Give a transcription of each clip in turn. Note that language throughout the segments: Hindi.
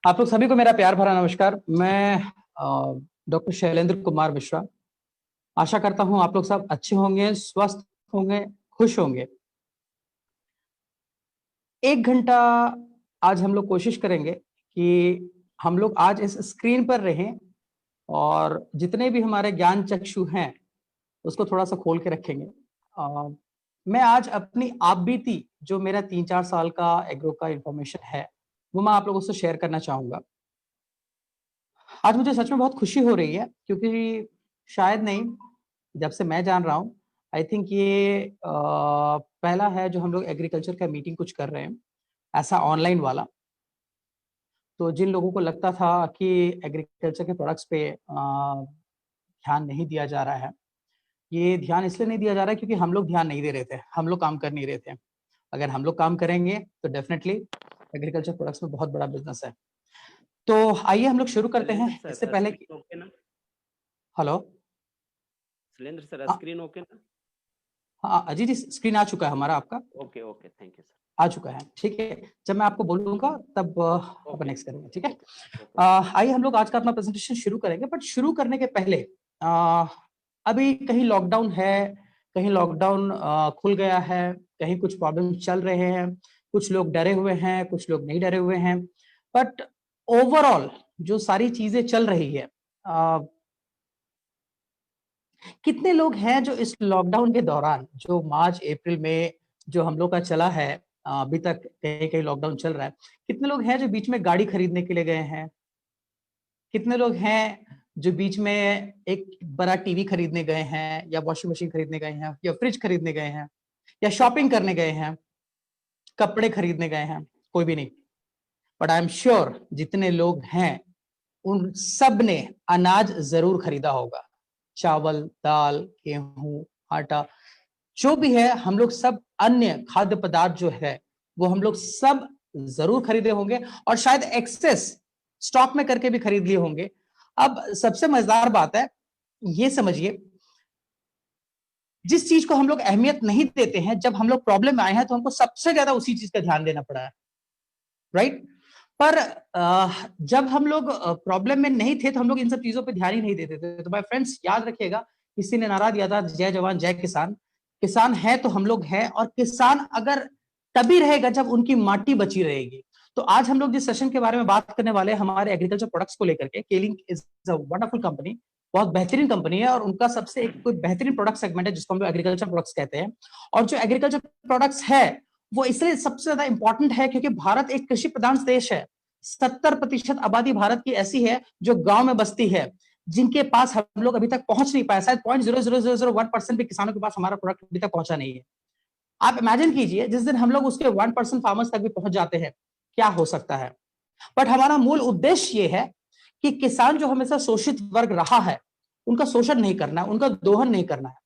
आप लोग सभी को मेरा प्यार भरा नमस्कार। मैं डॉक्टर शैलेंद्र कुमार मिश्रा। आशा करता हूं आप लोग सब अच्छे होंगे, स्वस्थ होंगे, खुश होंगे। 1 घंटा आज हम लोग कोशिश करेंगे कि हम लोग आज इस स्क्रीन पर रहें और जितने भी हमारे ज्ञान चक्षु हैं उसको थोड़ा सा खोल के रखेंगे। मैं आज अपनी आप बीती जो मेरा 3-4 साल का एग्रो का इंफॉर्मेशन है वो मैं आप लोगों से शेयर करना चाहूंगा। आज मुझे सच में बहुत खुशी हो रही है क्योंकि शायद नहीं, जब से मैं जान रहा हूँ आई थिंक ये पहला है जो हम लोग एग्रीकल्चर का मीटिंग कुछ कर रहे हैं ऐसा ऑनलाइन वाला। तो जिन लोगों को लगता था कि एग्रीकल्चर के प्रोडक्ट्स पे ध्यान नहीं दिया जा रहा है, ये ध्यान इसलिए नहीं दिया जा रहा है क्योंकि हम लोग ध्यान नहीं दे रहे थे, हम लोग काम कर नहीं रहे थे। अगर हम लोग काम करेंगे तो डेफिनेटली एग्रीकल्चर प्रोडक्ट्स में बहुत बड़ा बिजनेस है। तो आइए हम लोग शुरू करते हैं। इससे पहले ओके ना? Hello Shailendra sir, screen okay ना? हाँ अजीत जी, स्क्रीन आ चुका है हमारा आपका। Okay okay, thank you sir. आ चुका है, ठीक है। जब मैं आपको बोलूंगा तब अपन नेक्स्ट करेंगे, ठीक है। आइए हम लोग आज का अपना प्रेजेंटेशन शुरू करेंगे, बट शुरू करने के पहले अभी कहीं लॉकडाउन है, कहीं लॉकडाउन खुल गया है, कहीं कुछ प्रॉब्लम चल रहे हैं, कुछ लोग डरे हुए हैं, कुछ लोग नहीं डरे हुए हैं। बट ओवरऑल जो सारी चीजें चल रही है, कितने लोग हैं जो इस लॉकडाउन के दौरान, जो मार्च अप्रैल में जो हम लोग का चला है, अभी तक कहीं कहीं लॉकडाउन चल रहा है, कितने लोग हैं जो बीच में गाड़ी खरीदने के लिए गए हैं? कितने लोग हैं जो बीच में एक बड़ा टीवी खरीदने गए हैं, या वॉशिंग मशीन खरीदने गए हैं, या फ्रिज खरीदने गए हैं, या शॉपिंग करने गए हैं, कपड़े खरीदने गए हैं? कोई भी नहीं। बट आई एम श्योर जितने लोग हैं उन सब ने अनाज जरूर खरीदा होगा। चावल, दाल, गेहूं, आटा, जो भी है, हम लोग सब अन्य खाद्य पदार्थ जो है वो हम लोग सब जरूर खरीदे होंगे, और शायद एक्सेस स्टॉक में करके भी खरीद लिए होंगे। अब सबसे मजेदार बात है, ये समझिए, जिस चीज को हम लोग अहमियत नहीं देते हैं, जब हम लोग प्रॉब्लम में आए हैं तो हमको सबसे ज्यादा उसी चीज का ध्यान देना पड़ा है, राइट। पर जब हम लोग प्रॉब्लम में नहीं थे तो हम लोग इन सब चीजों पे ध्यान ही नहीं देते थे। तो माय फ्रेंड्स, याद रखिएगा, किसी ने नारा दिया था, जय जवान जय किसान। किसान है तो हम लोग हैं, और किसान अगर तभी रहेगा जब उनकी माटी बची रहेगी। तो आज हम लोग जिस सेशन के बारे में बात करने वाले हैं, हमारे एग्रीकल्चर प्रोडक्ट्स को लेकर के, केलिंग इज अ वंडरफुल कंपनी, बहुत बेहतरीन कंपनी है, और उनका सबसे एक कोई बेहतरीन प्रोडक्ट सेगमेंट है जिसको हम लोग एग्रीकल्चर प्रोडक्ट्स कहते हैं। और जो एग्रीकल्चर प्रोडक्ट्स है वो इसलिए सबसे ज्यादा इंपॉर्टेंट है क्योंकि भारत एक कृषि प्रधान देश है। 70% आबादी भारत की ऐसी है जो गांव में बसती है, जिनके पास हम लोग अभी तक पहुंच नहीं पाए। शायद 0.00001% भी किसानों के पास हमारा प्रोडक्ट अभी तक पहुंचा नहीं है। आप इमेजिन कीजिए, जिस दिन हम लोग उसके 1% फार्मर्स तक भी पहुंच जाते हैं, क्या हो सकता है। बट हमारा मूल उद्देश्य ये है कि किसान जो हमेशा शोषित वर्ग रहा है, उनका शोषण नहीं करना है, उनका दोहन नहीं करना है,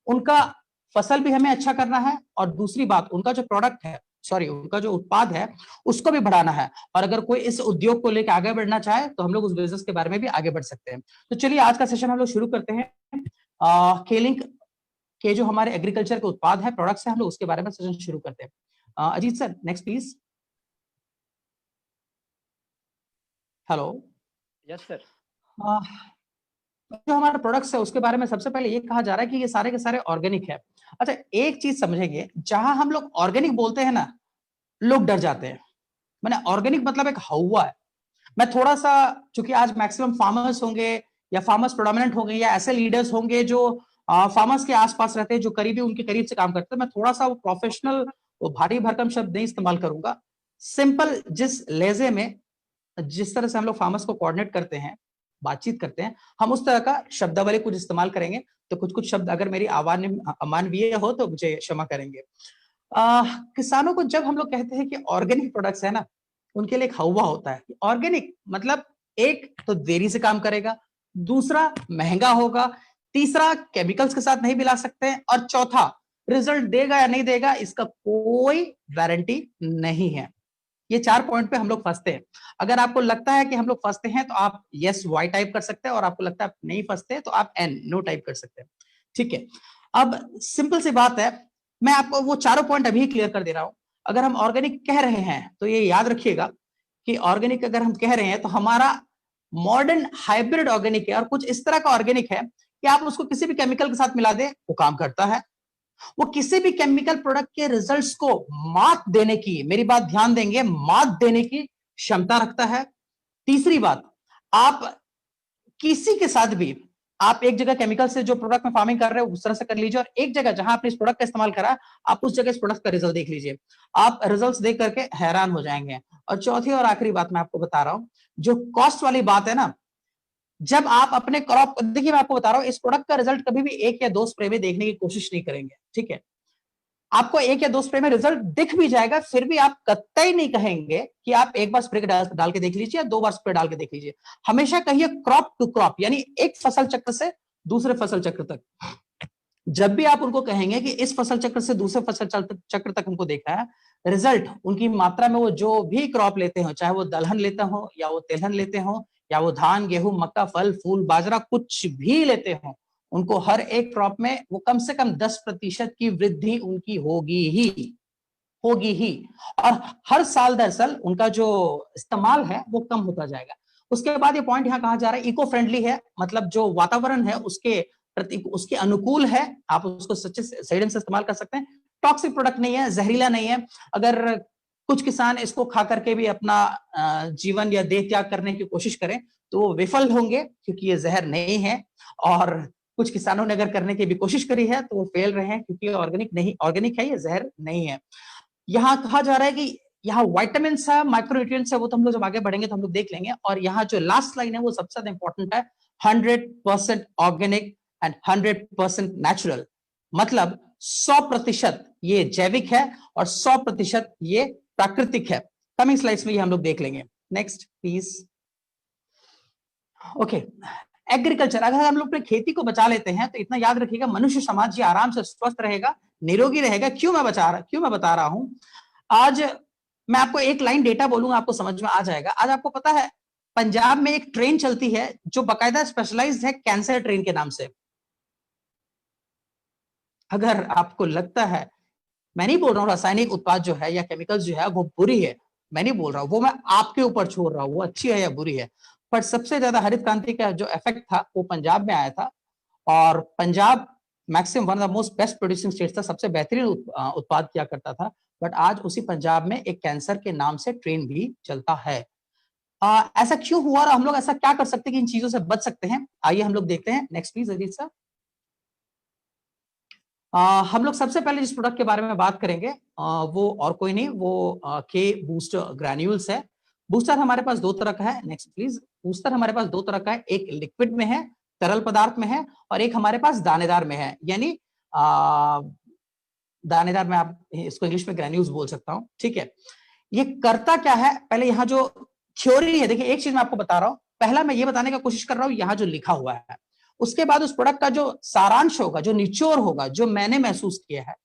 उनका फसल भी हमें अच्छा करना है, और दूसरी बात, उनका जो प्रोडक्ट है, सॉरी, उनका जो उत्पाद है उसको भी बढ़ाना है। और अगर कोई इस उद्योग को लेकर आगे बढ़ना चाहे तो हम लोग उस बिजनेस के बारे में भी आगे बढ़ सकते हैं। तो चलिए आज का सेशन हम लोग शुरू करते हैं। केलिंग के जो हमारे एग्रीकल्चर के उत्पाद है, प्रोडक्ट्स है, हम लोग उसके बारे में सेशन शुरू करते हैं। Ajit sir, next please. Hello. Yes sir. जो हमारे प्रोडक्ट्स है उसके बारे में सबसे पहले ये कहा जा रहा है कि ये सारे के सारे ऑर्गेनिक है। अच्छा, एक चीज समझेंगे, जहां हम लोग ऑर्गेनिक बोलते हैं ना, लोग डर जाते हैं। मैंने ऑर्गेनिक मतलब एक हवा है। मैं थोड़ा सा, चूंकि आज मैक्सिमम फार्मर्स होंगे, या फार्मर्स प्रोडोमिनेंट होंगे, या ऐसे लीडर्स होंगे जो फार्मर्स के आसपास रहते हैं, जो करीबी उनके करीब से काम करते हैं, मैं थोड़ा सा वो प्रोफेशनल, वो भारी भरकम शब्द नहीं इस्तेमाल करूंगा। सिंपल, जिस लहजे में, जिस तरह से हम लोग फार्मर्स को कोऑर्डिनेट करते हैं, बातचीत करते हैं, हम उस तरह का शब्दावली कुछ इस्तेमाल करेंगे। तो कुछ कुछ शब्द अगर मेरी अमानवीय हो तो मुझे क्षमा करेंगे। किसानों को जब हम लोग कहते हैं कि ऑर्गेनिक प्रोडक्ट्स है ना, उनके लिए एक हवा होता है। ऑर्गेनिक मतलब, एक तो देरी से काम करेगा, दूसरा महंगा होगा, तीसरा केमिकल्स के साथ नहीं मिला सकते हैं, और चौथा रिजल्ट देगा या नहीं देगा इसका कोई गारंटी नहीं है। ये 4 पॉइंट पे हम लोग फंसते हैं। अगर आपको लगता है कि हम लोग फंसते हैं तो आप यस वाई टाइप कर सकते हैं, और आपको लगता है आप नहीं फंसते तो आप एन नो टाइप कर सकते हैं, ठीक है। अब सिंपल सी बात है, मैं आपको वो चारों पॉइंट अभी क्लियर कर दे रहा हूं। अगर हम ऑर्गेनिक कह रहे हैं तो ये याद रखिएगा कि ऑर्गेनिक अगर हम कह रहे हैं तो हमारा मॉडर्न हाइब्रिड ऑर्गेनिक है, और कुछ इस तरह का ऑर्गेनिक है कि आप उसको किसी भी केमिकल के साथ मिला दे वो काम करता है। वो किसी भी केमिकल प्रोडक्ट के रिजल्ट्स को मात देने की, मेरी बात ध्यान देंगे, मात देने की क्षमता रखता है। तीसरी बात, आप किसी के साथ भी आप एक जगह केमिकल से जो प्रोडक्ट में फार्मिंग कर रहे हो उस तरह से कर लीजिए, और एक जगह जहां आपने इस प्रोडक्ट का इस्तेमाल करा आप उस जगह इस प्रोडक्ट का रिजल्ट देख लीजिए, आप रिजल्ट्स देख करके हैरान हो जाएंगे। और चौथी और आखिरी बात मैं आपको बता रहा हूं, जो कॉस्ट वाली बात है ना, जब आप अपने क्रॉप, देखिए मैं आपको बता रहा हूं, इस प्रोडक्ट का रिजल्ट कभी भी एक या दो स्प्रे में देखने की कोशिश नहीं करेंगे, ठीक है। आपको एक या दो स्प्रे में रिजल्ट दिख भी जाएगा, फिर भी आप कतई नहीं कहेंगे कि आप एक बार स्प्रे डाल के देख लीजिए या दो बार स्प्रे डाल के देख लीजिए। हमेशा कहिए क्रॉप टू क्रॉप, यानी एक फसल चक्र से दूसरे फसल चक्र तक। जब भी आप उनको कहेंगे कि इस फसल चक्र से दूसरे फसल चक्र तक उनको देखा है, रिजल्ट उनकी मात्रा में वो जो भी क्रॉप लेते हो, चाहे वो दलहन लेते हो या वो तिलहन लेते हो या वो धान गेहूं मक्का फल फूल बाजरा कुछ भी लेते हो, उनको हर एक क्रॉप में वो कम से कम 10% की वृद्धि उनकी होगी ही। और हर साल दरअसल उनका जो इस्तेमाल है वो कम होता जाएगा। उसके बाद ये पॉइंट यहां कहा जा रहा है इको फ्रेंडली है, मतलब जो वातावरण है उसके प्रति उसके अनुकूल है, आप उसको सही ढंग से इस्तेमाल कर सकते हैं। टॉक्सिक प्रोडक्ट नहीं है, जहरीला नहीं है। अगर कुछ किसान इसको खा करके भी अपना जीवन या देह त्याग करने की कोशिश करें तो वो विफल होंगे, क्योंकि ये जहर नहीं है। और कुछ किसानों ने अगर करने की भी कोशिश करी है तो वो फेल रहे हैं, क्योंकि ऑर्गेनिक है, ये जहर नहीं है। यहाँ कहा जा रहा है कि यहाँ वाइटामिन है, माइक्रोन्यूट्रिएंट्स है, वो तो हम लोग जब आगे बढ़ेंगे तो हम लोग देख लेंगे। और यहाँ जो लास्ट लाइन है वो सबसे ज्यादा इंपॉर्टेंट है, 100% ऑर्गेनिक एंड 100% नेचुरल, मतलब 100% ये जैविक है और 100% ये प्राकृतिक है। कमिंग स्लाइड्स में ये हम लोग देख लेंगे। Next please. ओके, एग्रीकल्चर, अगर हम लोग अपने खेती को बचा लेते हैं तो इतना याद रखिएगा, मनुष्य समाज ये आराम से स्वस्थ रहेगा, निरोगी रहेगा। क्यों मैं बता रहा हूं, आज मैं आपको एक लाइन डेटा बोलूंगा, आपको समझ में आ जाएगा। आज आपको पता है पंजाब में एक ट्रेन चलती है जो बाकायदा स्पेशलाइज्ड है कैंसर ट्रेन के नाम से। अगर आपको लगता है, मैं नहीं बोल रहा हूं रासायनिक उत्पाद जो है या केमिकल्स जो है वो बुरी है, मैं नहीं बोल रहा हूं, वो मैं आपके ऊपर छोड़ रहा हूं वो अच्छी है या बुरी है। पर सबसे ज्यादा हरित क्रांति का जो इफेक्ट था वो पंजाब में आया था, और Punjab maximum one of the most best producing state था, सबसे बेहतरीन उत्पाद किया करता था। बट आज उसी पंजाब में एक कैंसर के नाम से ट्रेन भी चलता है। ऐसा क्यों हुआ और हम लोग ऐसा क्या कर सकते हैं कि इन चीजों से बच सकते हैं, आइए हम लोग देखते हैं। Next please Ajit sir. हम लोग सबसे पहले जिस प्रोडक्ट के बारे में बात करेंगे वो और कोई नहीं, वो के बूस्टर ग्रैन्यूल्स है। बूस्टर हमारे पास दो तरह का है, नेक्स्ट प्लीज। बूस्टर हमारे पास दो तरह का है, एक लिक्विड में है, तरल पदार्थ में है, और एक हमारे पास दानेदार में है, यानी दानेदार में आप इसको इंग्लिश में ग्रैन्यूल्स बोल सकता हूं, ठीक है। ये करता क्या है, पहले यहाँ जो थ्योरी है, देखिए एक चीज मैं आपको बता रहा हूं, पहला मैं ये बताने का कोशिश कर रहा हूं यहाँ जो लिखा हुआ है, उसके बाद उस प्रोडक्ट का जो सारांश होगा, जो निचोड़ होगा, जो मैंने महसूस किया है।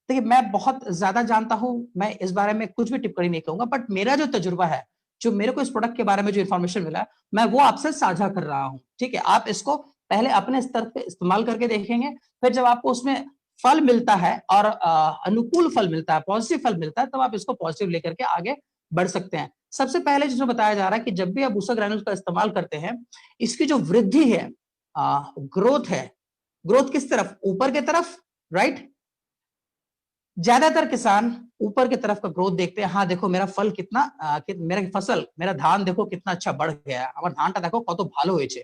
देखिए मैं बहुत ज्यादा जानता हूं, मैं इस बारे में कुछ भी टिप्पणी नहीं करूंगा, बट मेरा जो तजुर्बा है, जो मेरे को इस प्रोडक्ट के बारे में जो इन्फॉर्मेशन मिला, मैं वो आपसे साझा कर रहा हूं, ठीक है। आप इसको पहले अपने स्तर पे इस्तेमाल करके देखेंगे, फिर जब आपको उसमें फल मिलता है और अनुकूल फल मिलता है, पॉजिटिव फल मिलता है, तब आप इसको पॉजिटिव लेकर के आगे बढ़ सकते हैं। सबसे पहले जिसमें बताया जा रहा है कि जब भी आप बूस्टर ग्रैन्यूल्स का इस्तेमाल करते हैं, इसकी जो वृद्धि है, ग्रोथ है, ग्रोथ किस तरफ, ऊपर की तरफ, राइट। ज्यादातर किसान ऊपर की तरफ का ग्रोथ देखते हैं, हाँ देखो मेरा फल कितना मेरा फसल, मेरा धान देखो कितना अच्छा बढ़ गया है, আমার ধানটা দেখো কত ভালো হয়েছে,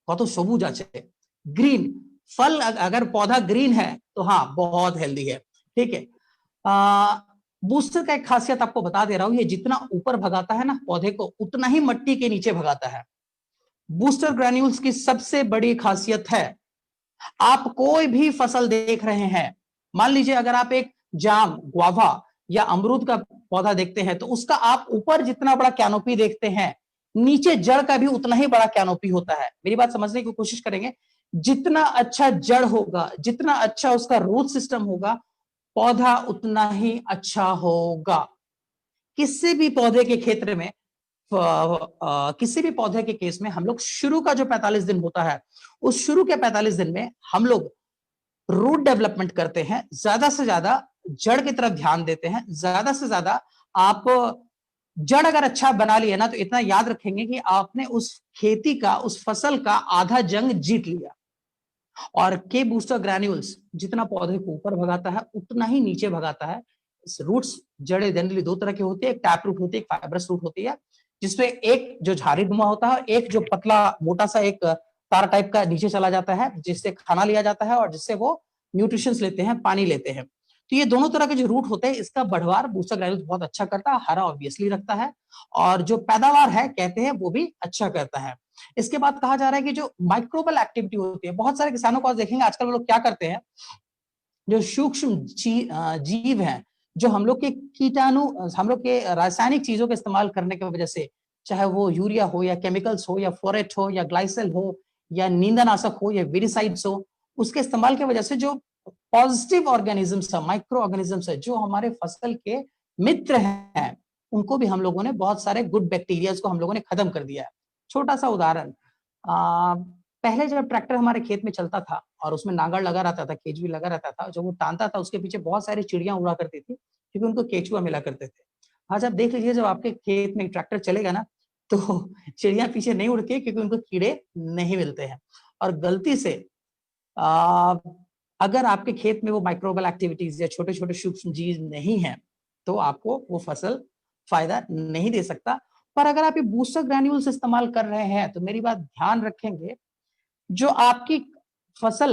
কত সবুজ আছে, ग्रीन फल। अगर पौधा ग्रीन है तो हाँ बहुत हेल्दी है, ठीक है। बूस्टर का एक खासियत आपको बता दे रहा हूं, ये जितना ऊपर भगाता है ना पौधे को, उतना ही मिट्टी के नीचे भगाता है। बूस्टर ग्रैन्यूल्स की सबसे बड़ी खासियत है, आप कोई भी फसल देख रहे हैं, मान लीजिए अगर आप एक जाम, गुआवा या अमरूद का पौधा देखते हैं, तो उसका आप ऊपर जितना बड़ा कैनोपी देखते हैं, नीचे जड़ का भी उतना ही बड़ा कैनोपी होता है। मेरी बात समझने की कोशिश करेंगे, जितना अच्छा जड़ होगा, जितना अच्छा उसका रूट सिस्टम होगा, पौधा उतना ही अच्छा होगा। किसी भी पौधे के क्षेत्र में, किसी भी पौधे के केस में हम लोग शुरू का जो 45 दिन होता है, उस शुरू के 45 दिन में हम लोग रूट डेवलपमेंट करते हैं, ज्यादा से ज्यादा जड़ की तरफ ध्यान देते हैं, ज्यादा से ज्यादा आप जड़ अगर अच्छा बना लिया ना, तो इतना याद रखेंगे कि आपने उस खेती का, उस फसल का आधा जंग जीत लिया। और के बूस्टर ग्रैन्यूल्स जितना पौधे को ऊपर भगाता है उतना ही नीचे भगाता है। रूट्स, जड़ें जनरली दो तरह की होती है, एक टैप रूट होती है, एक फाइब्रस रूट होती है, जिसमें एक जो झाड़ीनुमा होता है, एक जो पतला मोटा सा एक तार टाइप का नीचे चला जाता है, जिससे खाना लिया जाता है और जिससे वो न्यूट्रिशंस लेते हैं, पानी लेते हैं। तो ये दोनों तरह के जो रूट होते हैं, इसका बढ़वार बूस्टर ग्रैन्यूल्स बहुत अच्छा करता है, हरा ऑब्वियसली रखता है, और जो पैदावार है कहते हैं वो भी अच्छा करता है। इसके बाद कहा जा रहा है कि जो माइक्रोबल एक्टिविटी होती है, बहुत सारे किसानों को देखेंगे आजकल वो लोग क्या करते हैं, जो सूक्ष्म जीव हैं, जो हम लोग के कीटाणु, हम लोग के रासायनिक चीजों का इस्तेमाल करने की वजह से, चाहे वो यूरिया हो या केमिकल्स हो या फोरेट हो या ग्लाइसेल हो या नींदनाशक हो या वीडिसाइड्स हो, उसके इस्तेमाल की वजह से जो पॉजिटिव ऑर्गेनिजम्स है, माइक्रो ऑर्गेनिजम्स है, जो हमारे फसल के मित्र हैं, उनको भी हम लोगों ने, बहुत सारे गुड बैक्टीरियाज को हम लोगों ने खत्म कर दिया है। छोटा सा उदाहरण, पहले जब ट्रैक्टर हमारे खेत में चलता था और उसमें नांगर लगा रहता था, केचुआ लगा रहता था, जब वो टानता था उसके पीछे बहुत सारी चिड़ियां उड़ा करती थी, क्योंकि उनको केचुआ मिला करते थे। आज आप देख लीजिए, जब आपके खेत में ट्रैक्टर चलेगा ना, तो चिड़िया पीछे नहीं उड़ती है, क्योंकि उनको कीड़े नहीं मिलते हैं। और गलती से अगर आपके खेत में वो माइक्रोबल एक्टिविटीज या छोटे छोटे सूक्ष्म जीव नहीं है, तो आपको वो फसल फायदा नहीं दे सकता। पर अगर आप ये बूस्टर ग्रैन्यूल्स इस्तेमाल कर रहे हैं, तो मेरी बात ध्यान रखेंगे, जो आपकी फसल,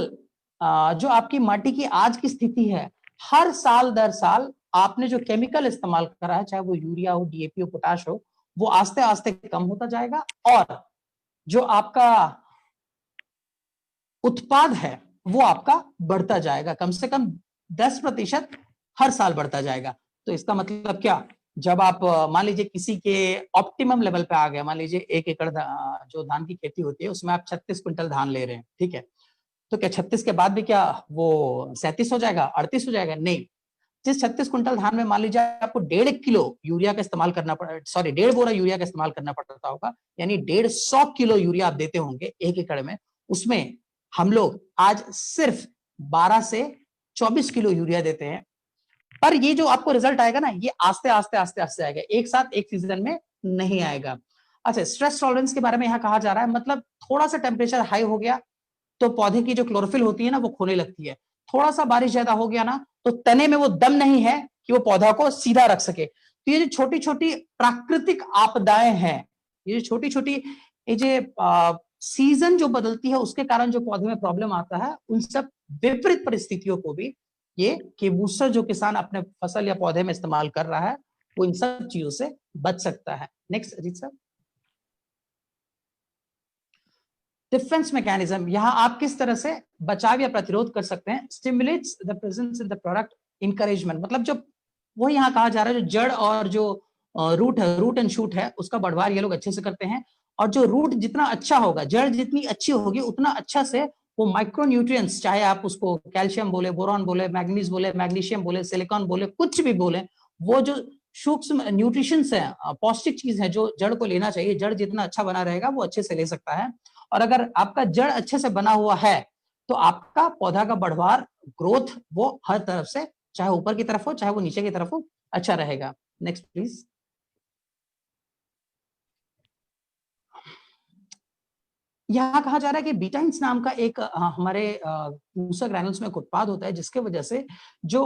जो आपकी माटी की आज की स्थिति है, हर साल दर साल आपने जो केमिकल इस्तेमाल करा है, चाहे वो यूरिया हो, डीएपी हो, पोटाश हो, वो आस्ते आस्ते कम होता जाएगा, और जो आपका उत्पाद है वो आपका बढ़ता जाएगा, कम से कम 10% हर साल बढ़ता जाएगा। तो इसका मतलब क्या, जब आप मान लीजिए किसी के ऑप्टिमम लेवल पे आ गए, मान लीजिए 1 एकड़ जो धान की खेती होती है उसमें आप 36 क्विंटल धान ले रहे हैं, ठीक है, तो क्या 36 के बाद भी क्या वो 37 हो जाएगा, 38 हो जाएगा? नहीं। जिस 36 क्विंटल धान में मान लीजिए आपको 1.5 किलो यूरिया का इस्तेमाल करना पड़ा, सॉरी 1.5 बोरा यूरिया का इस्तेमाल करना पड़ता होगा, यानी 150 किलो यूरिया आप देते होंगे 1 एकड़ में, उसमें हम लोग आज सिर्फ 12 से 24 किलो यूरिया देते हैं। पर ये जो आपको रिजल्ट आएगा ना, ये आस्ते आस्ते आस्ते आस्ते आएगा, एक साथ एक सीजन में नहीं आएगा। अच्छा, स्ट्रेस टॉलरेंस के बारे में यहाँ कहा जा रहा है, मतलब थोड़ा सा टेम्परेचर हाई हो गया तो पौधे की जो क्लोरोफिल होती है ना वो खोने लगती है, थोड़ा सा बारिश ज्यादा हो गया ना तो तने में वो दम नहीं है कि वो पौधा को सीधा रख सके। तो ये जो छोटी छोटी प्राकृतिक आपदाएं हैं, ये जो छोटी छोटी, ये जो सीजन जो बदलती है उसके कारण जो पौधे में प्रॉब्लम आता है, उन सब विपरीत परिस्थितियों को भी ये केबूस्टर जो किसान अपने फसल या पौधे में इस्तेमाल कर रहा है, वो इन सब चीजों से बच सकता है। Next Ajit sir. Defence mechanism, यहां आप किस तरह से बचाव या प्रतिरोध कर सकते हैं। Stimulates the presence in the product, encouragement, मतलब जो वो यहां कहा जा रहा है, जो जड़ और जो रूट है, रूट एंड शूट है, उसका बढ़वार ये लोग अच्छे से करते हैं। और जो रूट जितना अच्छा होगा, जड़ जितनी अच्छी होगी, उतना अच्छा से वो माइक्रो न्यूट्रिएंट्स, चाहे आप उसको कैल्शियम बोले, बोरॉन बोले, मैग्नीज बोले, मैग्नीशियम बोले, सिलिकॉन बोले, कुछ भी बोले, वो जो सूक्ष्म न्यूट्रिशंस है, पौष्टिक चीज है जो जड़ को लेना चाहिए, जड़ जितना अच्छा बना रहेगा वो अच्छे से ले सकता है। और अगर आपका जड़ अच्छे से बना हुआ है, तो आपका पौधा का बढ़वार, ग्रोथ, वो हर तरफ से, चाहे ऊपर की तरफ हो चाहे वो नीचे की तरफ हो, अच्छा रहेगा। Next please. यहां कहा जा रहा है कि बीटाइंस नाम का एक हमारे मूसा ग्रैनुल्स में एक उत्पाद होता है, जिसके वजह से जो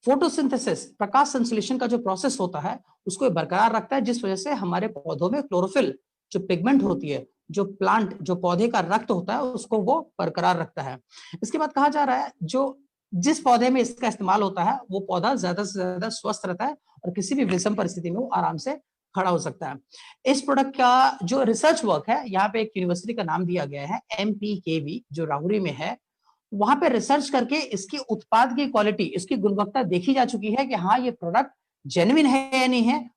फोटोसिंथेसिस, प्रकाश संश्लेषण का जो प्रोसेस होता है, उसको बरकरार रखता है, जिस वजह से हमारे पौधों में क्लोरोफिल जो पिगमेंट होती है, जो प्लांट, जो पौधे का रक्त होता है, उसको वो बरकरार रखता है। इसके बाद कहा जा रहा है, जो जिस पौधे में इसका इस्तेमाल होता है, वो पौधा ज्यादा से ज्यादा स्वस्थ रहता है और किसी भी विषम परिस्थिति में वो आराम से खड़ा हो सकता है। इस प्रोडक्ट का जो रिसर्च वर्क है, यहाँ पे एक यूनिवर्सिटी का नाम दिया गया है MPKV, जो राहुरी में है, वहां पे रिसर्च करके इसकी उत्पाद की क्वालिटी, इसकी गुणवत्ता देखी जा चुकी है कि हाँ ये प्रोडक्ट जेन्युइन है या नहीं है।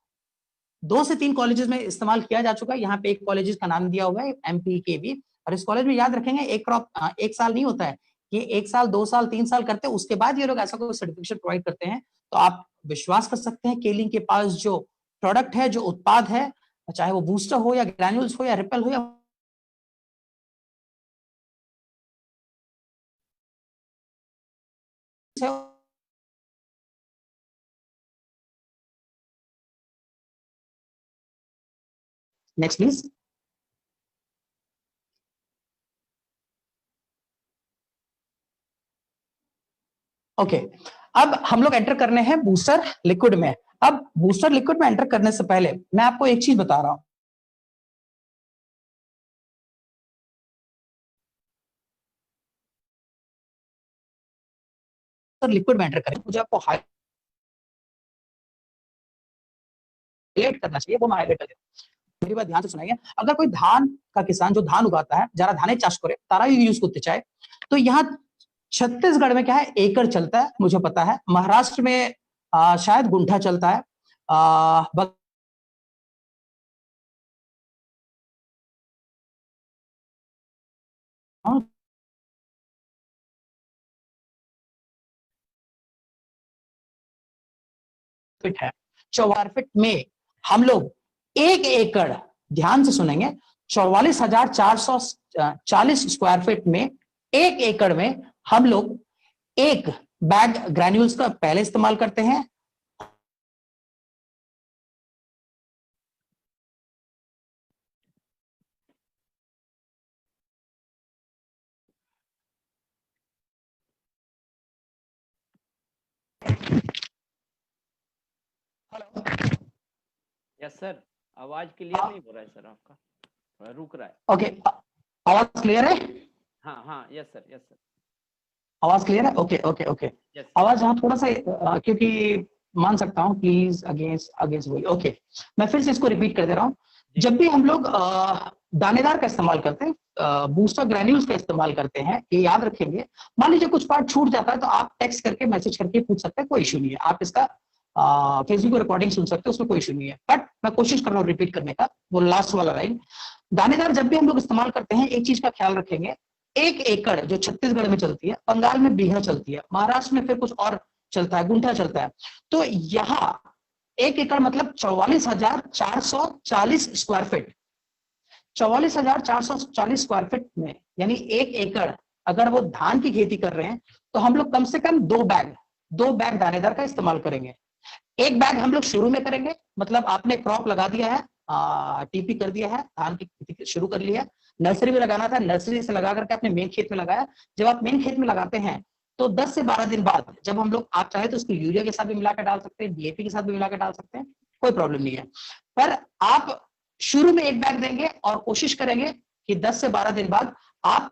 2 से 3 कॉलेजेस में इस्तेमाल किया जा चुका है। यहाँ पे एक कॉलेज का नाम दिया हुआ है MPKV, और इस कॉलेज में याद रखेंगे एक क्रॉप, एक साल नहीं होता है, ये 1 साल 2 साल 3 साल करते हैं, उसके बाद ये लोग ऐसा कोई सर्टिफिकेशन प्रोवाइड करते हैं। तो आप विश्वास कर सकते हैं केलिंग के पास जो प्रोडक्ट है, जो उत्पाद है, चाहे वो बूस्टर हो या ग्रैन्यूल्स हो या रिपेल हो या नेक्स्ट प्लीज। ओके, अब हम लोग एंटर करने हैं बूस्टर लिक्विड में। अब बूस्टर लिक्विड में एंटर करने से पहले मैं आपको एक चीज बता रहा हूं। लिक्विड में एंटर करें, मुझे आपको हाईलाइट करना चाहिए, वो मैं हाईलाइट कर देता हूं। मेरी बात ध्यान से सुनाइए। अगर कोई धान का किसान जो धान उगाता है, যারা ধানের চাষ করে তারা यूज করতে চায়, तो यहाँ छत्तीसगढ़ में क्या है, एकड़ चलता है, मुझे पता है। महाराष्ट्र में शायद गुंठा चलता है। फिट है 44 फीट में हम लोग 1 एकड़, ध्यान से सुनेंगे, 44,440 स्क्वायर फीट में 1 एकड़ में हम लोग 1 बैग ग्रैन्यूल्स का पहले इस्तेमाल करते हैं। यस सर, आवाज क्लियर नहीं हो रहा है सर आपका, थोड़ा रुक रहा है। ओके, आवाज क्लियर है? हाँ हाँ, यस सर, यस सर, आवाज क्लियर है? Okay okay okay. यस आवाज यहाँ थोड़ा सा क्योंकि मान सकता हूँ, प्लीज अगेंस्ट अगेंस्ट वही। ओके, मैं फिर से इसको रिपीट कर दे रहा हूँ। जब भी हम लोग दानेदार का इस्तेमाल करते हैं, बूस्टर ग्रैन्यूल्स का इस्तेमाल करते हैं, ये याद रखेंगे। मान लीजिए कुछ पार्ट छूट जाता है तो आप टेक्स्ट करके मैसेज करके पूछ सकते हैं, कोई इशू नहीं है। आप इसका फेसबुक रिकॉर्डिंग सुन सकते हैं, उसमें कोई इशू नहीं है। बट मैं कोशिश कर रहा हूँ रिपीट करने का, वो लास्ट वाला लाइन। दानेदार जब भी हम लोग इस्तेमाल करते हैं, एक चीज का ख्याल रखेंगे, 1 एकड़ जो छत्तीसगढ़ में चलती है, बंगाल में बीघा चलती है, महाराष्ट्र में फिर कुछ और चलता है, गुंठा चलता है। तो यहाँ 1 एकड़ मतलब 44,440 स्क्वायर फीट। 44,440 स्क्वायर फीट में यानी 1 एकड़ अगर वो धान की खेती कर रहे हैं, तो हम लोग कम से कम 2 बैग दानेदार का इस्तेमाल करेंगे। 1 बैग हम लोग शुरू में करेंगे, मतलब आपने क्रॉप लगा दिया है, टीपी कर दिया है, धान की खेती शुरू कर लिया, नर्सरी में लगाना था, नर्सरी से लगा करके अपने मेन खेत में लगाया। जब आप मेन खेत में लगाते हैं तो 10 से 12 दिन बाद जब हम लोग, आप चाहे तो उसको यूरिया के साथ भी मिलाकर डाल सकते हैं, डीएपी के साथ भी मिलाकर डाल सकते हैं, कोई प्रॉब्लम नहीं है। पर आप शुरू में 1 बैग देंगे और कोशिश करेंगे कि 10 से 12 दिन बाद आप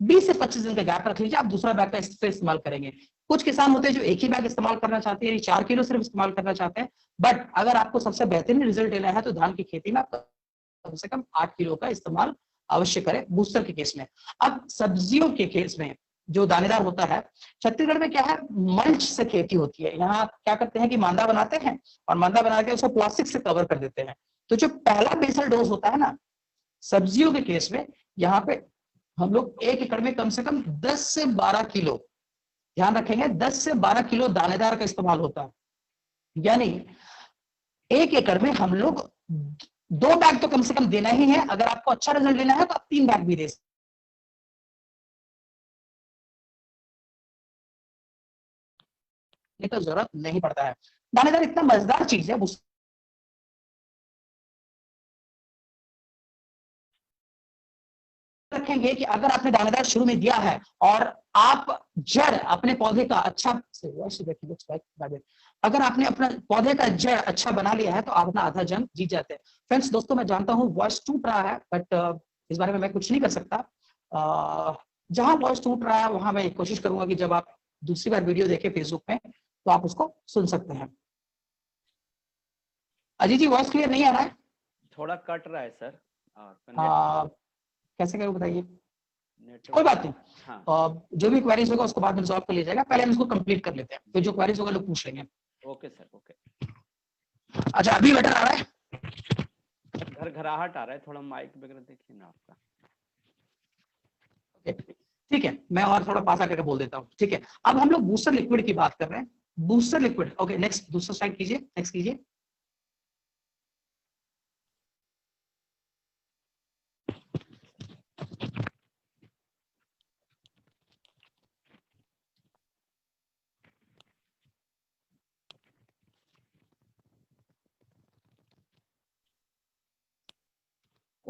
20 से 25 दिन का गैप रख लीजिए, आप दूसरा बैग का इस्तेमाल करेंगे। कुछ किसान होते हैं जो एक ही बैग इस्तेमाल करना चाहते हैं, 4 किलो सिर्फ इस्तेमाल करना चाहते हैं। बट अगर आपको सबसे बेहतरीन रिजल्ट लेना है तो धान की खेती में आप कम से कम 8 किलो का इस्तेमाल अवश्य करें बूस्टर के केस में। अब सब्जियों के केस में जो दानेदार होता है, छत्तीसगढ़ में क्या है, मल्च से खेती होती है। यहाँ क्या करते हैं कि मांदा बनाते हैं और मांदा बना के उसको प्लास्टिक से कवर कर देते हैं। तो जो पहला बेसल डोज होता है ना सब्जियों के केस में, यहाँ पे हम लोग 1 एकड़ में कम से कम 10 से 12 किलो, ध्यान रखेंगे, 10 से 12 किलो दानेदार का इस्तेमाल होता है। यानी 1 एकड़ में हम लोग 2 बैग तो कम से कम देना ही है। अगर आपको अच्छा रिजल्ट लेना है तो आप 3 बैग भी दे सकते, तो जरूरत नहीं पड़ता है। दानेदार इतना मजेदार चीज है, रखेंगे कि अगर आपने दानेदार शुरू में दिया है और आप जड़ अपने पौधे का अच्छा, अगर आपने अपना पौधे का जड़ अच्छा बना लिया है तो आप अपना आधा जंग जीत जाते हैं। फ्रेंड्स, दोस्तों, मैं जानता हूँ वॉइस टूट रहा है, बट इस बारे में मैं कुछ नहीं कर सकता। जहां वॉइस टूट रहा है वहां मैं कोशिश करूंगा कि जब आप दूसरी बार वीडियो देखें फेसबुक में तो आप उसको सुन सकते हैं। अजीत जी, वॉइस क्लियर नहीं आ रहा है? थोड़ा कट रहा है सर, कैसे करूं बताइए? नेटवर्क कोई बात नहीं, हाँ, जो भी क्वेरीज होगा उसको बाद में सॉल्व कर लिया जाएगा। पहले हम इसको कंप्लीट कर लेते हैं, फिर जो क्वेरीज होगा लोग पूछ लेंगे। Okay sir, okay. अच्छा, अभी बेटर आ रहा है? घर घराहट आ रहा है थोड़ा, माइक वगैरह देखिए ना आपका। ठीक है, मैं और थोड़ा पास आकर बोल देता हूँ। ठीक है, अब हम लोग बूस्टर लिक्विड की बात कर रहे हैं। बूस्टर लिक्विड, ओके, नेक्स्ट दूसरा स्लाइड कीजिए, नेक्स्ट कीजिए।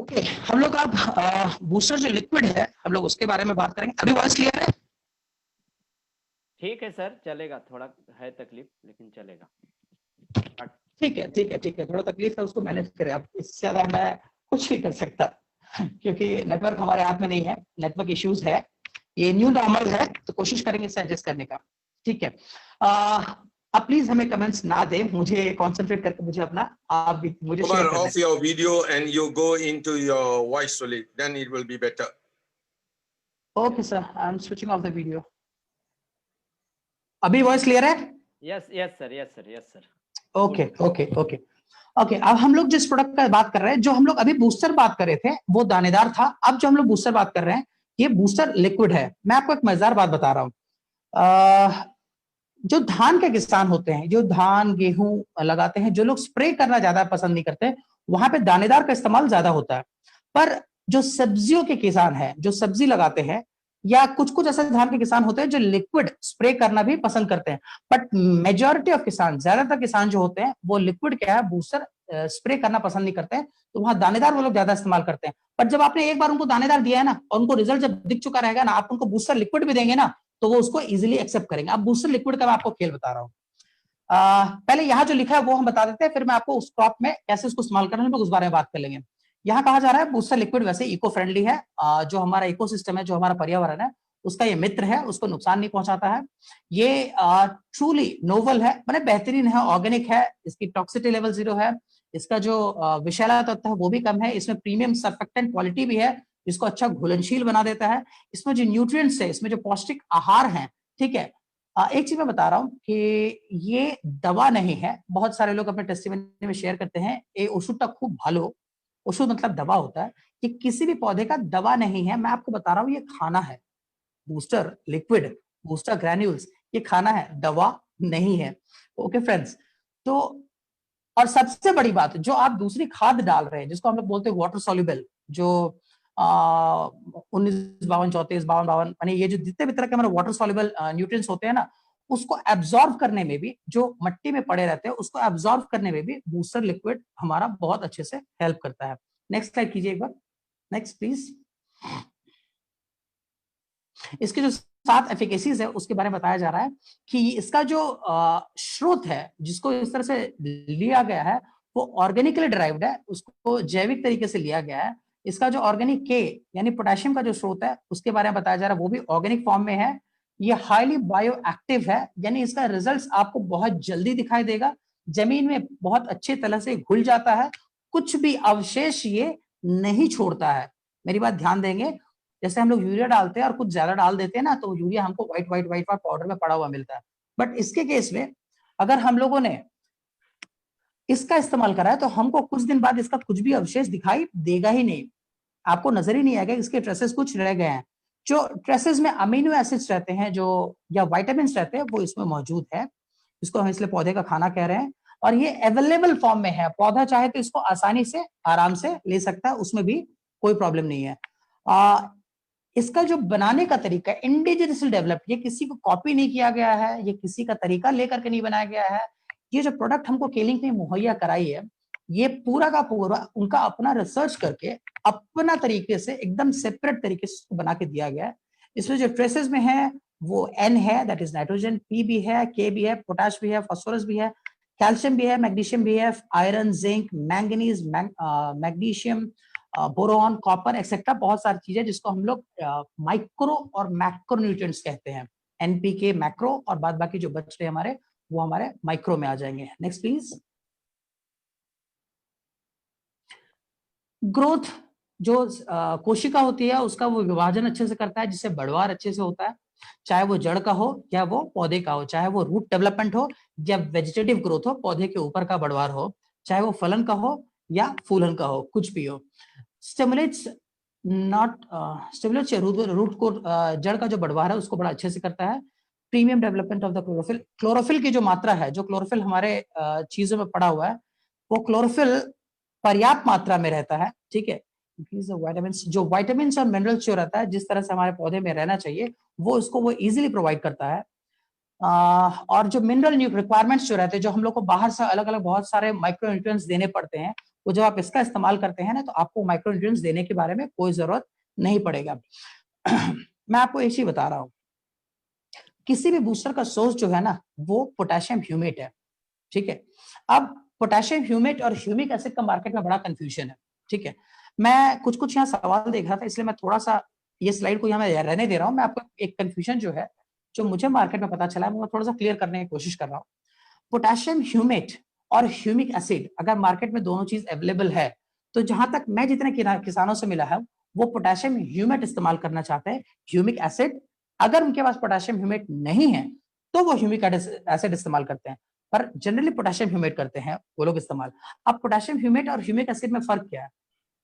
ओके, हम लोग अब बूस्टर जो लिक्विड है हम लोग उसके बारे में बात करेंगे। अभी वॉइस क्लियर है? ठीक है सर, चलेगा, थोड़ा है तकलीफ लेकिन चलेगा। ठीक है ठीक है ठीक है, थोड़ा तकलीफ है उसको मैनेज करें आप, इससे ज्यादा मैं कुछ नहीं कर सकता क्योंकि नेटवर्क हमारे हाथ में नहीं है, नेटवर्क इश्यूज है, ये न्यू नॉर्मल है, तो कोशिश करेंगे इसे एडजस्ट करने का। ठीक है, आप प्लीज हमें कमेंट्स ना दें, मुझे कंसंट्रेट करके मुझे अपना आप भी मुझे शेयर करना है। Off your video and you go into your voice solid, then it will be better. Okay sir, I am switching off the video. अभी वॉइस क्लियर है? Yes yes sir, yes sir, yes sir. Okay okay okay okay, अब हम लोग जिस प्रोडक्ट का बात कर रहे हैं, जो हम लोग अभी बूस्टर बात कर रहे थे वो दानेदार था, अब जो हम लोग बूस्टर बात कर रहे हैं ये बूस्टर लिक्विड है। मैं आपको एक मजेदार बात बता रहा हूं, जो धान के किसान होते हैं, जो धान गेहूं लगाते हैं, जो लोग स्प्रे करना ज्यादा पसंद नहीं करते, वहां पे दानेदार का इस्तेमाल ज्यादा होता है। पर जो सब्जियों के किसान हैं, जो सब्जी लगाते हैं, या कुछ कुछ ऐसे धान के किसान होते हैं जो लिक्विड स्प्रे करना भी पसंद करते हैं, बट मेजॉरिटी ऑफ किसान, ज्यादातर किसान जो होते हैं वो लिक्विड क्या है, बूस्टर स्प्रे करना पसंद नहीं करते हैं, तो वहां दानेदार वो लोग ज्यादा इस्तेमाल करते हैं। पर जब आपने एक बार उनको दानेदार दिया है ना, और उनको रिजल्ट जब दिख चुका रहेगा ना, आप उनको बूस्टर लिक्विड भी देंगे ना, तो वो उसको इजीली एक्सेप्ट करेंगे। अब बूस्टर लिक्विड का मैं आपको खेल बता रहा हूँ। पहले यहाँ जो लिखा है वो हम बता देते हैं, फिर मैं आपको उस क्रॉप में कैसे उसको इस्तेमाल करना है उस बारे में बात कर लेंगे। यहाँ कहा जा रहा है बूस्टर लिक्विड वैसे इको फ्रेंडली है, जो हमारा इकोसिस्टम है, जो हमारा पर्यावरण है, उसका ये मित्र है, उसको नुकसान नहीं पहुंचाता है। ये ट्रूली नोवल है, मैंने बेहतरीन है, ऑर्गेनिक है, इसकी टॉक्सिटी लेवल 0 है, इसका जो विषैला तत्व है वो भी कम है, इसमें प्रीमियम सर्फेक्टेंट क्वालिटी भी है जिसको अच्छा घुलनशील बना देता है। इसमें जो न्यूट्रिएंट्स है, इसमें जो पौष्टिक आहार है, ठीक है, एक चीज मैं बता रहा हूं कि ये दवा नहीं है। बहुत सारे लोग अपने टेस्टिमनी में शेयर करते हैं ये ओषुध खूब भालो, ओषुध मतलब दवा होता है, ये किसी भी पौधे का दवा नहीं है, मैं आपको बता रहा हूं ये खाना है। बूस्टर लिक्विड, बूस्टर ग्रैन्यूल्स, ये खाना है, दवा नहीं है। ओके फ्रेंड्स, तो और सबसे बड़ी बात, जो आप दूसरी खाद डाल रहे हैं जिसको हम लोग बोलते हैं वाटर सॉल्युबल, जो 1952, 34, 52, 52 यानी ये जो जितने भी तरह के हमारे वाटर सॉल्युबल न्यूट्रिएंट्स होते हैं ना, उसको एब्जॉर्ब करने में भी, जो मट्टी में पड़े रहते हैं उसको एब्जॉर्ब करने में भी बूस्टर लिक्विड हमारा बहुत अच्छे से हेल्प करता है। नेक्स्ट स्लाइड कीजिए एक बार, नेक्स्ट प्लीज। इसके जो 7 एफिकेसीज है उसके बारे में बताया जा रहा है कि इसका जो स्रोत है जिसको इस तरह से लिया गया है वो ऑर्गेनिकली ड्राइव्ड है, उसको जैविक तरीके से लिया गया है। इसका जो ऑर्गेनिक के यानी पोटेशियम का जो स्रोत है उसके बारे में बताया जा रहा है वो भी ऑर्गेनिक फॉर्म में है। ये हाईली बायो एक्टिव है, यानी इसका रिजल्ट आपको बहुत जल्दी दिखाई देगा, जमीन में बहुत अच्छी तरह से घुल जाता है, कुछ भी अवशेष ये नहीं छोड़ता है। मेरी बात ध्यान देंगे, जैसे हम लोग यूरिया डालते हैं और कुछ ज्यादा डाल देते हैं ना, तो यूरिया हमको व्हाइट व्हाइट व्हाइट पाउडर में पड़ा हुआ मिलता है, बट इसके केस में अगर हम लोगों ने इसका इस्तेमाल करा है तो हमको कुछ दिन बाद इसका कुछ भी अवशेष दिखाई देगा ही नहीं, आपको नजर ही नहीं आएगा इसके ट्रेसेस कुछ रह गए हैं। जो ट्रेसेस में अमीनो एसिड्स रहते हैं जो या विटामिन रहते हैं वो इसमें मौजूद है, इसको हम इसलिए पौधे का खाना कह रहे हैं, और ये अवेलेबल फॉर्म में है, पौधा चाहे तो इसको आसानी से आराम से ले सकता है, उसमें भी कोई प्रॉब्लम नहीं है। इसका जो बनाने का तरीका इंडिजिनसली डेवलप्ड, ये किसी को कॉपी नहीं किया गया है, ये किसी का तरीका लेकर के नहीं बनाया गया है। ये जो प्रोडक्ट हमको केलिंग ने मुहैया कराई है ये पूरा का पूरा उनका अपना रिसर्च करके अपना तरीके से एकदम सेपरेट तरीके से बना के दिया गया है। इसमें जो ट्रेसेस में है वो N है, दैट इज नाइट्रोजन, P भी है, K भी है, पोटाश भी है, फास्फोरस भी है, कैल्शियम भी है, मैग्नीशियम भी है, iron, zinc, manganese, magnesium, boron, copper etcetera, बहुत सारी चीजें जिसको हम लोग माइक्रो और मैक्रो न्यूट्रिएंट्स कहते हैं। NPK मैक्रो और बाद बाकी जो बच रहे हमारे वो हमारे माइक्रो में आ जाएंगे। Next please. ग्रोथ जो कोशिका होती है उसका वो विभाजन अच्छे से करता है जिससे बढ़वार अच्छे से होता है, चाहे वो जड़ का हो या वो पौधे का हो, चाहे वो रूट डेवलपमेंट हो या वेजिटेटिव ग्रोथ हो, पौधे के ऊपर का बढ़वार हो, चाहे वो फलन का हो या फूलन का हो, कुछ भी हो। स्टिमुलेट्स नॉट स्टिमुलेट्स रूट को जड़ का जो बढ़वार है उसको बड़ा अच्छे से करता है। Premium development of the chlorophyll, chlorophyll की जो मात्रा है, जो क्लोरोफिल हमारे चीजों में पड़ा हुआ है वो क्लोरोफिल पर्याप्त मात्रा में रहता है, ठीक है। विटामिन्स, जो विटामिन्स और मिनरल्स जो रहता है जिस तरह से हमारे पौधे में रहना चाहिए वो इसको वो इजीली प्रोवाइड करता है। और जो मिनरल रिक्वायरमेंट्स जो रहते हैं, जो हम लोग को बाहर से अलग अलग बहुत सारे माइक्रो न्यूट्रिएंट्स देने पड़ते हैं, वो जब आप इसका इस्तेमाल करते हैं ना तो आपको माइक्रोन्यूट्रिएंट्स देने के बारे में कोई जरूरत नहीं पड़ेगा। मैं आपको एक चीज बता रहा हूं, किसी भी बूस्टर का सोर्स जो है ना वो पोटेशियम ह्यूमेट है, ठीक है। अब पोटेशियम ह्यूमेट और ह्यूमिक एसिड का मार्केट में बड़ा कंफ्यूजन है, ठीक है। मैं कुछ यहाँ सवाल देख रहा था, इसलिए मैं थोड़ा सा ये स्लाइड को यहाँ मैं रहने दे रहा हूँ। मैं आपको एक कंफ्यूजन जो है जो मुझे मार्केट में पता चला है, मैं थोड़ा सा क्लियर करने की कोशिश कर रहा हूँ। पोटेशियम ह्यूमेट और ह्यूमिक एसिड अगर मार्केट में दोनों चीज अवेलेबल है, तो जहां तक मैं जितने किसानों से मिला है वो पोटेशियम ह्यूमेट इस्तेमाल करना चाहते हैं। ह्यूमिक एसिड, अगर उनके पास पोटेशियम ह्यूमेट नहीं है तो वो ह्यूमिक एसिड इस्तेमाल करते हैं, पर जनरली पोटेशियम ह्यूमेट करते हैं वो लोग इस्तेमाल। अब पोटेशियम ह्यूमेट और ह्यूमिक एसिड में फर्क क्या है?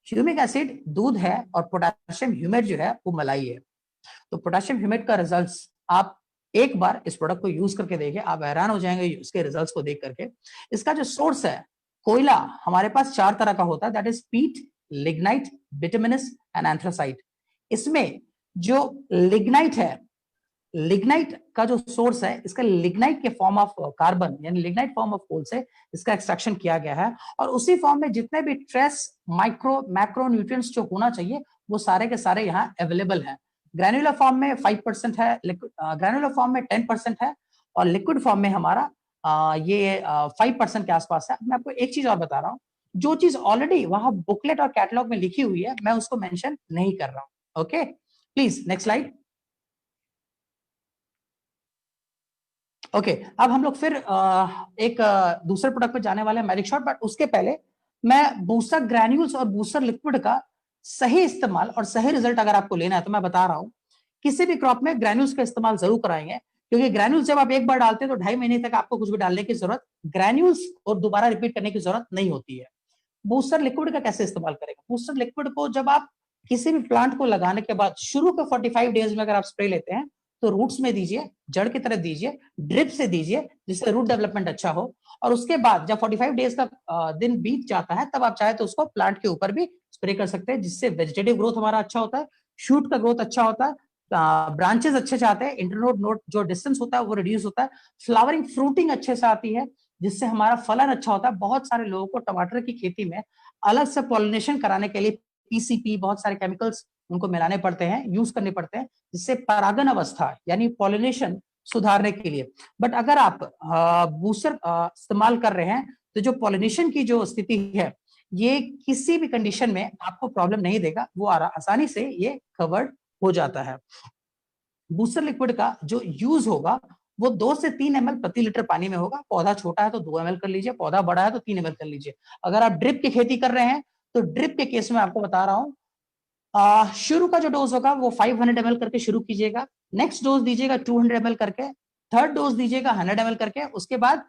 ह्यूमिक एसिड दूध है और पोटेशियम ह्यूमेट जो है वो मलाई है। तो पोटेशियम ह्यूमेट का रिजल्ट्स आप एक बार इस प्रोडक्ट को यूज करके देखिए, आप हैरान हो जाएंगे इसके रिजल्ट्स को देख करके। इसका जो सोर्स है कोयला हमारे पास 4 तरह का होता है, दैट इज पीट, लिग्नाइट, बिटुमिनस एंड एंथ्रासाइट। इसमें जो लिग्नाइट है, लिग्नाइट का जो सोर्स है, इसका लिग्नाइट के फॉर्म ऑफ कार्बन यानी लिग्नाइट फॉर्म ऑफ कोल से इसका एक्सट्रैक्शन किया गया है, और उसी फॉर्म में जितने भी ट्रेस माइक्रो मैक्रो न्यूट्रिएंट्स जो होना चाहिए वो सारे के सारे यहाँ अवेलेबल हैं। ग्रैन्युलर फॉर्म में 5% है, ग्रैन्युलर फॉर्म में 10% है, और लिक्विड फॉर्म में हमारा ये 5% के आसपास है। मैं आपको एक चीज और बता रहा हूँ, जो चीज ऑलरेडी वहां बुकलेट और कैटलॉग में लिखी हुई है मैं उसको मेंशन नहीं कर रहा हूँ। Okay, please next slide. Okay, अब हम लोग फिर एक दूसरे प्रोडक्ट पे जाने वाले हैं, मैजिक शॉट। बट उसके पहले मैं बूस्टर ग्रैन्यूल्स और बूस्टर लिक्विड का सही इस्तेमाल और सही रिजल्ट अगर आपको लेना है तो मैं बता रहा हूं, किसी भी क्रॉप में ग्रैन्यूल्स का इस्तेमाल जरूर कराएंगे, क्योंकि ग्रैन्यूल्स जब आप एक बार डालते हैं तो 2.5 महीने तक आपको कुछ भी डालने की जरूरत, ग्रैन्यूल्स और दोबारा रिपीट करने की जरूरत नहीं होती है। बूस्टर लिक्विड का कैसे इस्तेमाल करेंगे? बूस्टर लिक्विड को जब आप किसी भी प्लांट को लगाने के बाद शुरू के 45 डेज में अगर आप स्प्रे लेते हैं तो रूट्स में दीजिए, जड़ की तरफ दीजिए, ड्रिप से दीजिए जिससे रूट डेवलपमेंट अच्छा हो। और उसके बाद जब 45 डेज का दिन बीत जाता है तब आप चाहे तो उसको प्लांट के ऊपर भी स्प्रे कर सकते हैं, जिससे वेजिटेटिव ग्रोथ हमारा अच्छा होता है, शूट का ग्रोथ अच्छा होता है, ब्रांचेस अच्छे से आते हैं, इंटरनोड नोड जो डिस्टेंस होता है वो रिड्यूस होता है, फ्लावरिंग फ्रूटिंग अच्छे से आती है, जिससे हमारा फलन अच्छा होता है। बहुत सारे लोगों को टमाटर की खेती में अलग से पॉलिनेशन कराने के लिए पीसीपी, बहुत सारे केमिकल्स उनको मिलाने पड़ते हैं, यूज करने पड़ते हैं, जिससे परागन अवस्था यानी पॉलिनेशन सुधारने के लिए। बट अगर आप बूस्टर इस्तेमाल कर रहे हैं तो जो पॉलिनेशन की जो स्थिति है ये किसी भी कंडीशन में आपको प्रॉब्लम नहीं देगा, वो आसानी से ये कवर्ड हो जाता है। बूस्टर लिक्विड का जो यूज होगा वो 2 से 3 ml प्रति लीटर पानी में होगा। पौधा छोटा है तो 2 ml कर लीजिए, पौधा बड़ा है तो 3 ml कर लीजिए। अगर आप ड्रिप की खेती कर रहे हैं तो ड्रिप के केस में आपको बता रहा हूं, शुरू का जो डोज होगा वो 500 ml करके शुरू कीजिएगा, नेक्स्ट डोज दीजिएगा 200 ml करके, थर्ड डोज दीजिएगा 100 ml करके, उसके बाद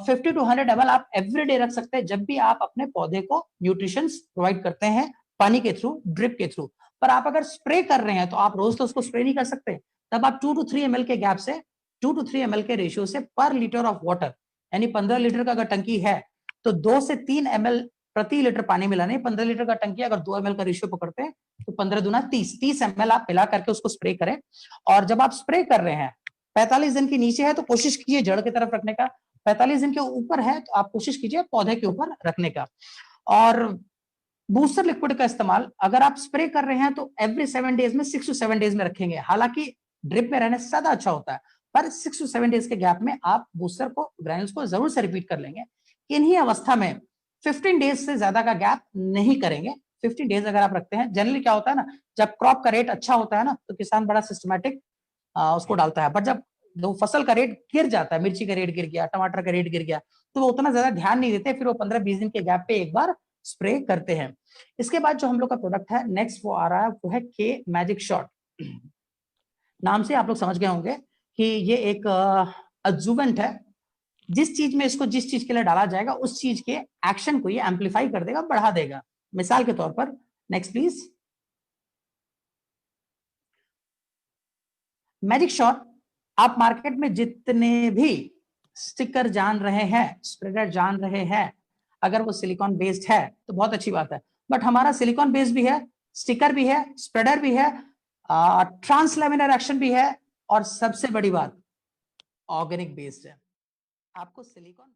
50 to 100 ml आप एवरीडे रख सकते हैं जब भी आप अपने पौधे को न्यूट्रिशन प्रोवाइड करते हैं पानी के थ्रू, ड्रिप के थ्रू। पर आप अगर स्प्रे कर रहे हैं तो आप रोज तो उसको स्प्रे नहीं कर सकते, तब आप 2 to 3 ml के गैप से, 2 to 3 ml के रेशियो से पर लीटर ऑफ वाटर, यानी 15 लीटर का अगर टंकी है तो 2 से 3 ml प्रति लीटर पानी मिलाने। 15 लीटर का टंकी अगर 2 ml का रेशियो पकड़ते हैं तो 15 दूना 30 ml आप मिला करके उसको स्प्रे करें। और जब आप स्प्रे कर रहे हैं 45 दिन के नीचे है तो कोशिश कीजिए जड़ की तरफ रखने का, 45 दिन के ऊपर है तो आप कोशिश कीजिए पौधे के ऊपर रखने का। और बूस्टर लिक्विड का इस्तेमाल अगर आप स्प्रे कर रहे हैं तो एवरी 7 डेज में 6 to 7 डेज में रखेंगे। हालांकि ड्रिप में रहने से ज्यादा अच्छा होता है, पर 6 to 7 डेज के गैप में आप बूस्टर को, ग्रैन्यूल्स को जरूर से रिपीट कर लेंगे। इन्हीं अवस्था में 15 डेज से ज्यादा का गैप नहीं करेंगे। 15 डेज अगर आप रखते हैं, जनरली क्या होता है ना, जब क्रॉप का रेट अच्छा होता है ना तो किसान बड़ा सिस्टमैटिक उसको डालता है, बट जब फसल का रेट गिर जाता है, मिर्ची का रेट गिर गया, टमाटर का रेट गिर गया, तो वो उतना ज्यादा ध्यान नहीं देते, फिर वो 15-20 दिन के गैप पे एक बार स्प्रे करते हैं। इसके बाद जो हम लोग का प्रोडक्ट है नेक्स्ट वो आ रहा है, वो है के मैजिक शॉट। नाम से आप लोग समझ गए होंगे कि ये एक एडजुवेंट है, जिस चीज में इसको जिस चीज के लिए डाला जाएगा उस चीज के एक्शन को ये एम्पलीफाई कर देगा, बढ़ा देगा। मिसाल के तौर पर, नेक्स्ट प्लीज, मैजिक शॉट आप मार्केट में जितने भी स्टिकर जान रहे हैं, स्प्रेडर जान रहे हैं, अगर वो सिलिकॉन बेस्ड है तो बहुत अच्छी बात है, बट हमारा सिलिकॉन बेस्ड भी है, स्टिकर भी है, स्प्रेडर भी है, ट्रांसलैमिनर एक्शन भी है, और सबसे बड़ी बात ऑर्गेनिक बेस्ड है। आपको सिलिकॉन